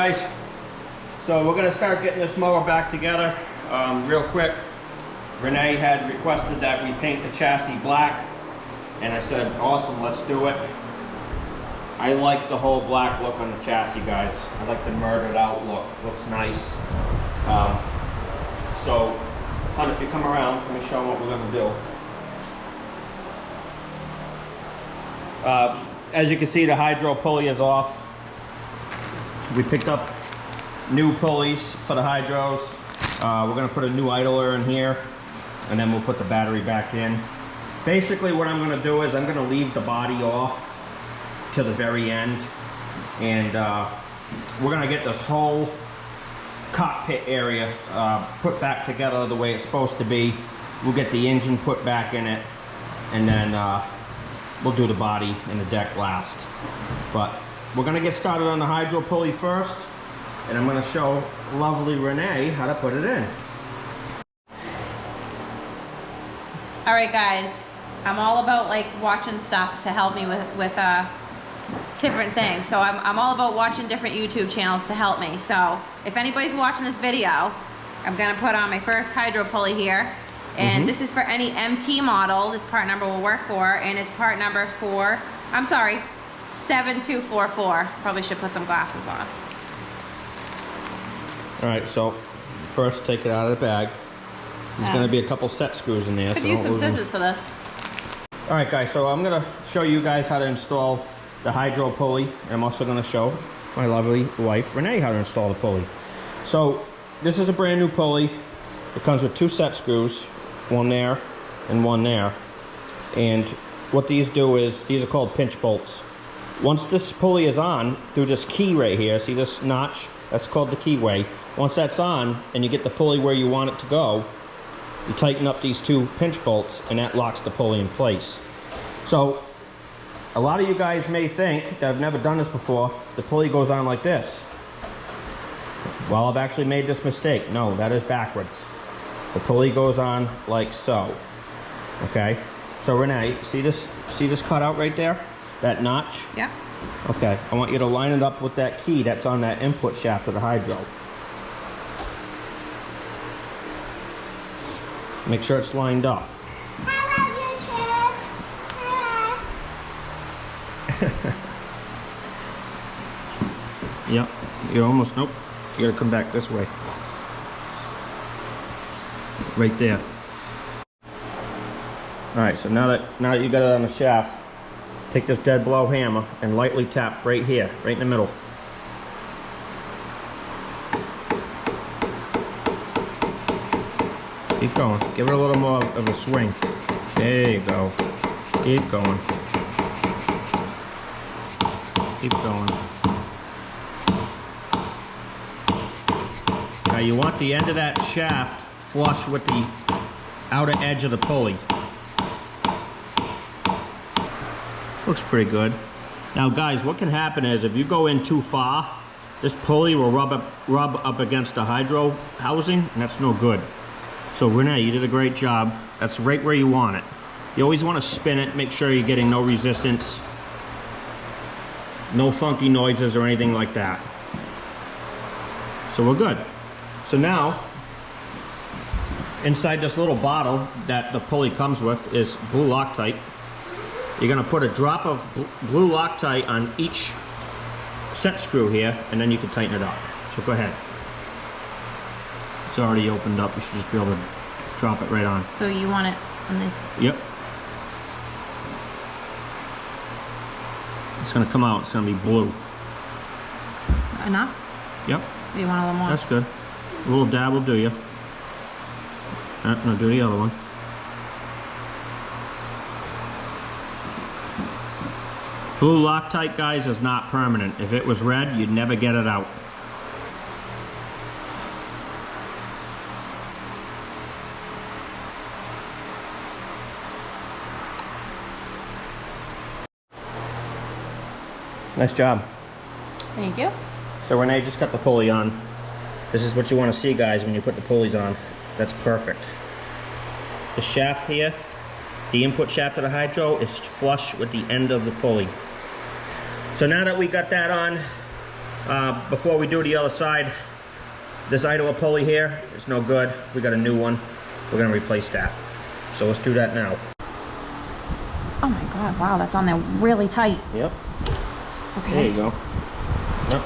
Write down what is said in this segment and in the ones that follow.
Guys, so we're gonna start getting this mower back together real quick. Renee had requested that we paint the chassis black, and I said, awesome, let's do it. I like the whole black look on the chassis, guys. I like the murdered out look. Looks nice. So, hon, if you come around, let me show them what we're gonna do. As you can see, the hydro pulley is off. We picked up new pulleys for the hydros. We're gonna put a new idler in here, and then we'll put the battery back in. Basically what I'm gonna do is I'm gonna leave the body off to the very end, and we're gonna get this whole cockpit area put back together the way it's supposed to be. We'll get the engine put back in it, and then we'll do the body and the deck last. But we're gonna get started on the hydro pulley first, and I'm gonna show lovely Renee how to put it in. All right, guys, I'm all about like watching stuff to help me with different things. So I'm all about watching different YouTube channels to help me. So if anybody's watching this video, I'm gonna put on my first hydro pulley here. And this is for any MT model. This part number will work for, and it's part number 7244. Probably should put some glasses on. All right, so first take it out of the bag. There's going to be a couple set screws in there. Could use some scissors for this. All right, guys, so I'm going to show you guys how to install the hydro pulley, and I'm also going to show my lovely wife Renee how to install the pulley. So this is a brand new pulley. It comes with two set screws, one there and one there. And what these do is, these are called pinch bolts. Once this pulley is on, through this key right here, see this notch? That's called the keyway. Once that's on, and you get the pulley where you want it to go, you tighten up these two pinch bolts, and that locks the pulley in place. So, a lot of you guys may think that I've never done this before, the pulley goes on like this. Well, I've actually made this mistake. No, that is backwards. The pulley goes on like so. Okay? So Renee, see this cutout right there? That notch? Yeah. Okay, I want you to line it up with that key that's on that input shaft of the hydro. Make sure it's lined up. I love you, Chip. Yep, you're almost, nope. You gotta come back this way. Right there. Alright, so now that you got it on the shaft, take this dead blow hammer and lightly tap right here, right in the middle. Keep going. Give it a little more of a swing. There you go. Keep going. Keep going. Now you want the end of that shaft flush with the outer edge of the pulley. Looks pretty good. Now guys, what can happen is if you go in too far, this pulley will rub up against the hydro housing, and that's no good. So Renee, you did a great job. That's right where you want it. You always want to spin it, make sure you're getting no resistance, no funky noises or anything like that. So we're good. So now, inside this little bottle that the pulley comes with is blue Loctite. You're gonna put a drop of blue Loctite on each set screw here, and then you can tighten it up. So go ahead. It's already opened up. You should just be able to drop it right on. So you want it on this? Yep. It's gonna come out. It's gonna be blue. Enough? Yep. Or you want a little more? That's good. A little dab will do you. I'm gonna do the other one. Blue Loctite, guys, is not permanent. If it was red, you'd never get it out. Nice job. Thank you. So Renee just got the pulley on. This is what you want to see, guys, when you put the pulleys on. That's perfect. The shaft here, the input shaft of the hydro, is flush with the end of the pulley. So now that we got that on, Before we do the other side, this idler pulley here is no good. We got a new one. We're gonna replace that. So let's do that now. Oh my God, wow, that's on there really tight. Yep. Okay. There you go. Yep.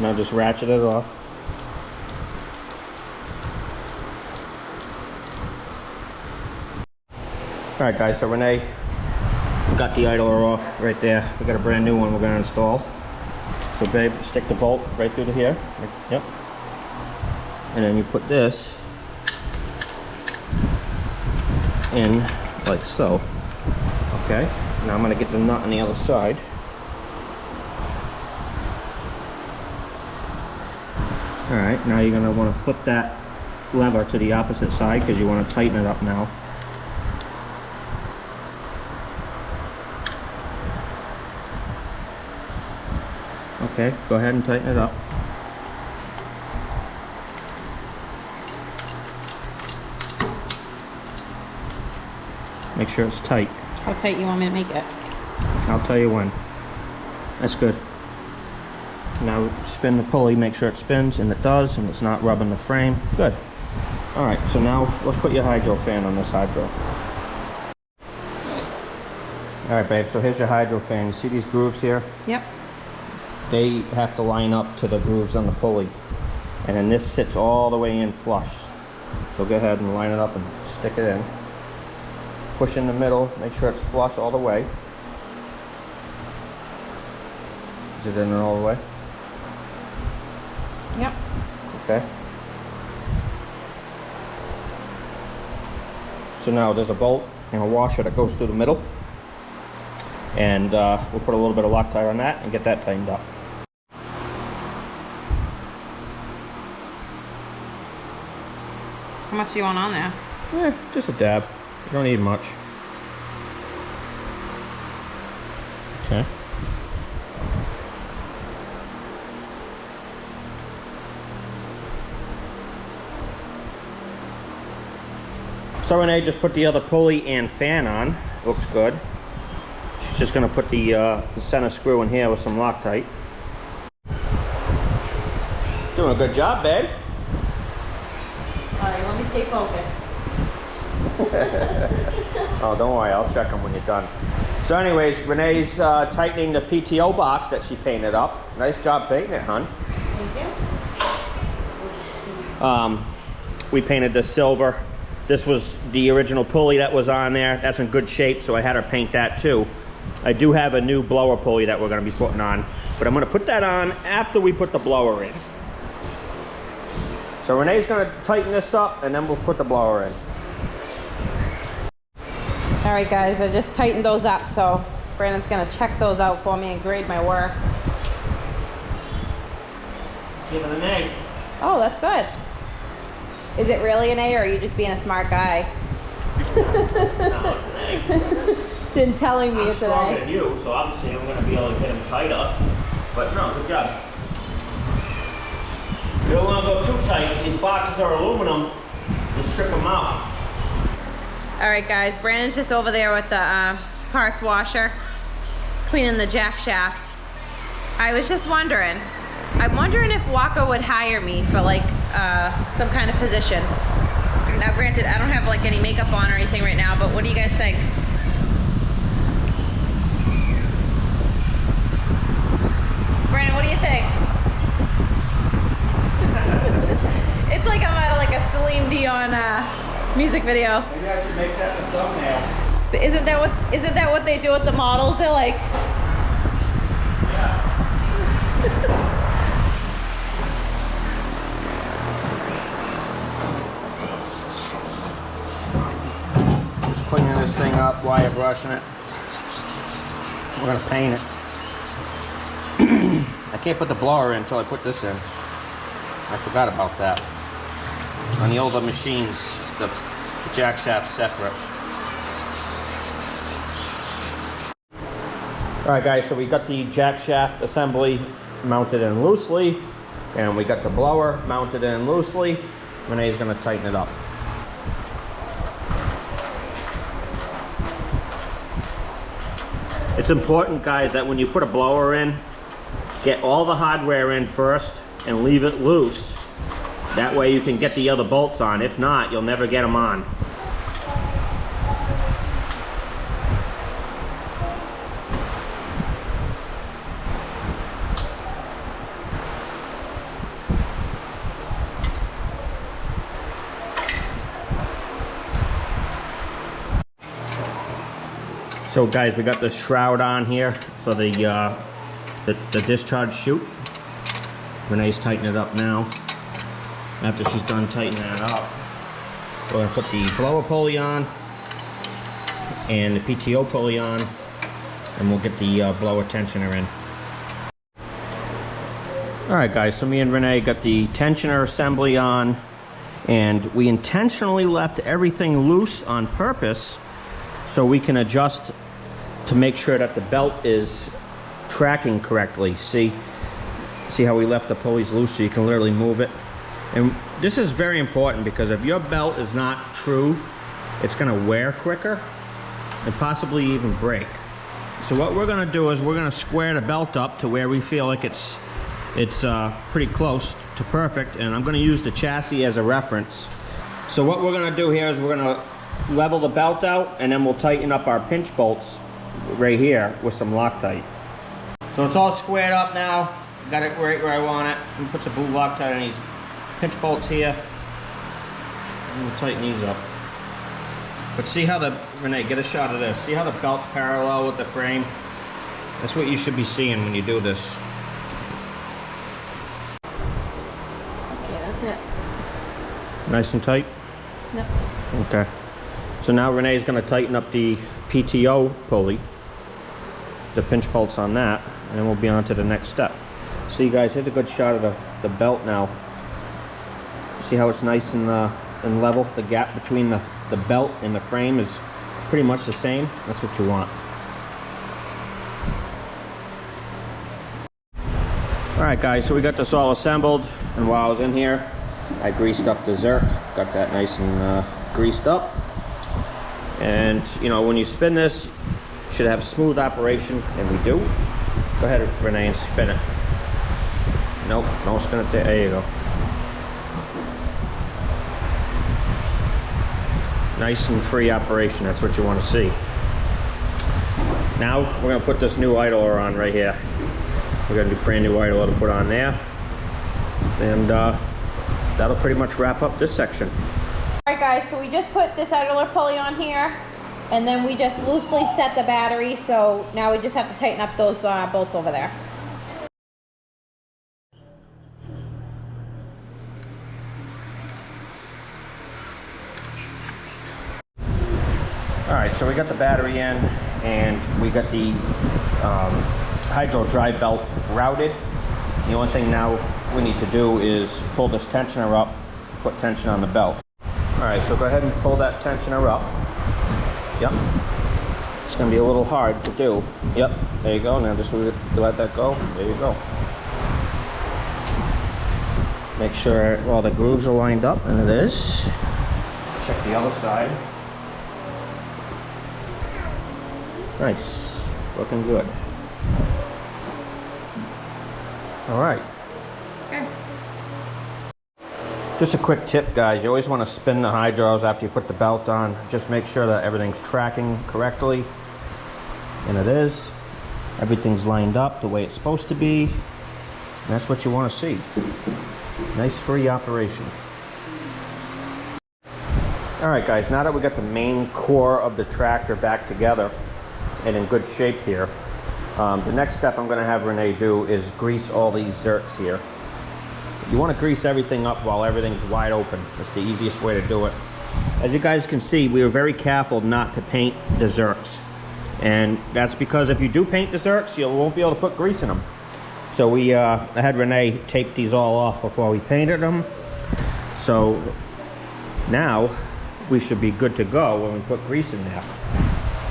Now just ratchet it off. All right, guys, so Renee got the idler off right there. We got a brand new one we're gonna install. So babe, stick the bolt right through to here. Yep. And then you put this in like so. Okay. Now I'm gonna get the nut on the other side. All right, now you're gonna wanna flip that lever to the opposite side because you wanna tighten it up now. Okay, go ahead and tighten it up. Make sure it's tight. How tight you want me to make it? I'll tell you when. That's good. Now spin the pulley, make sure it spins, and it does, and it's not rubbing the frame. Good. All right, so now let's put your hydro fan on this hydro. All right, babe, so here's your hydro fan. You see these grooves here? Yep. They have to line up to the grooves on the pulley. And then this sits all the way in flush. So go ahead and line it up and stick it in. Push in the middle, make sure it's flush all the way. Is it in all the way? Yep. Okay. So now there's a bolt and a washer that goes through the middle. And we'll put a little bit of Loctite on that and get that tightened up. How much do you want on there? Just a dab. You don't need much. Okay. So Renee just put the other pulley and fan on. Looks good. She's just gonna put the center screw in here with some Loctite. Doing a good job, babe. All right, let me stay focused. Oh, don't worry, I'll check them when you're done. So anyways, Renee's tightening the PTO box that she painted up. Nice job painting it, hon. Thank you. We painted the silver. This was the original pulley that was on there. That's in good shape, so I had her paint that too. I do have a new blower pulley that we're gonna be putting on, but I'm gonna put that on after we put the blower in. So Renee's gonna tighten this up and then we'll put the blower in. All right, guys, I just tightened those up, so Brandon's gonna check those out for me and grade my work. Give it an A. Oh, that's good. Is it really an A, or are you just being a smart guy? No, it's an A. Then telling me I'm it's an stronger A. than you, so obviously I'm gonna be able to get him tighter. But no, good job. You don't want to go too tight. These boxes are aluminum. Just strip them out. All right, guys, Brandon's just over there with the parts washer, cleaning the jack shaft. I was just wondering, I'm wondering if Waka would hire me for like some kind of position. Now, granted, I don't have like any makeup on or anything right now, but what do you guys think? Brandon, what do you think? It's like I'm at like a Celine Dion music video. Maybe I should make that the thumbnail. Isn't that what they do with the models? They're like, Yeah. Just cleaning this thing up, wire brushing it. We're gonna paint it. I can't put the blower in until I put this in. I forgot about that. On the older machines, the jack shaft's separate. Alright guys, so we got the jack shaft assembly mounted in loosely, and we got the blower mounted in loosely. Renee's gonna tighten it up. It's important, guys, that when you put a blower in, get all the hardware in first and leave it loose. That way you can get the other bolts on. If not, you'll never get them on. So guys, we got the shroud on here for the discharge chute. Renee's tightening it up now. After she's done tightening it up, we're gonna put the blower pulley on and the PTO pulley on, and we'll get the blower tensioner in. All right guys, so me and Renee got the tensioner assembly on, and we intentionally left everything loose on purpose so we can adjust to make sure that the belt is tracking correctly. See how we left the pulleys loose so you can literally move it. And this is very important because if your belt is not true, it's gonna wear quicker and possibly even break. So what we're gonna do is we're gonna square the belt up to where we feel like it's pretty close to perfect, and I'm gonna use the chassis as a reference. So what we're gonna do here is we're gonna level the belt out, and then we'll tighten up our pinch bolts right here with some Loctite. So it's all squared up now. Got it right where I want it. I'm gonna put some blue Loctite on these pinch bolts here, and we'll tighten these up. But see how Renee, get a shot of this. See how the belt's parallel with the frame? That's what you should be seeing when you do this. Okay, that's it. Nice and tight? Yep. Okay. So now Renee's gonna tighten up the PTO pulley, the pinch bolts on that, and then we'll be on to the next step. See guys, here's a good shot of the belt now. See how it's nice and level? The gap between the belt and the frame is pretty much the same. That's what you want. All right guys, so we got this all assembled, and while I was in here, I greased up the Zerk, got that nice and greased up. And you know, when you spin this, you should have smooth operation, and we do. Go ahead, Renee, and spin it. Nope, don't spin it there. There you go. Nice and free operation, that's what you want to see. Now, we're going to put this new idler on right here. We're going to do brand new idler to put on there. And that'll pretty much wrap up this section. All right guys, so we just put this idler pulley on here, and then we just loosely set the battery, so now we just have to tighten up those bolts over there. All right, so we got the battery in, and we got the hydro drive belt routed. The only thing now we need to do is pull this tensioner up, put tension on the belt. All right, so go ahead and pull that tensioner up. Yep. It's gonna be a little hard to do. Yep, there you go. Now just let that go. There you go. Make sure all the grooves are lined up, and it is. Check the other side. Nice, looking good. All right. Okay. Just a quick tip, guys. You always want to spin the hydros after you put the belt on. Just make sure that everything's tracking correctly. And it is. Everything's lined up the way it's supposed to be. And that's what you want to see. Nice free operation. All right, guys, now that we got the main core of the tractor back together and in good shape here, the next step I'm going to have Renee do is grease all these Zerks here. You want to grease everything up while everything's wide open. That's the easiest way to do it. As you guys can see, we were very careful not to paint the Zerks. And that's because if you do paint the Zerks, you won't be able to put grease in them. So I had Renee tape these all off before we painted them. So now we should be good to go when we put grease in there.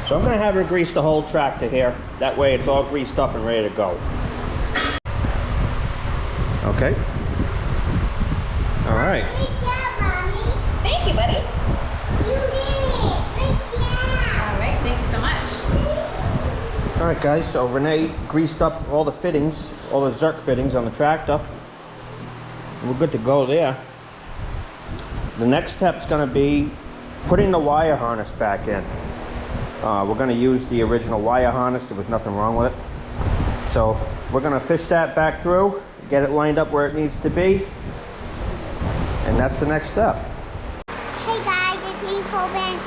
So I'm going to have her grease the whole tractor here. That way it's all greased up and ready to go. Okay. All right. Good job, Mommy. Thank you, buddy. You did it. Good job. All right, thank you so much. All right, guys, so Renee greased up all the fittings, all the Zerk fittings on the tractor. We're good to go there. The next step's gonna be putting the wire harness back in. We're gonna use the original wire harness. There was nothing wrong with it. So we're gonna fish that back through, get it lined up where it needs to be, and that's the next step. Hey guys, it's me, Full Band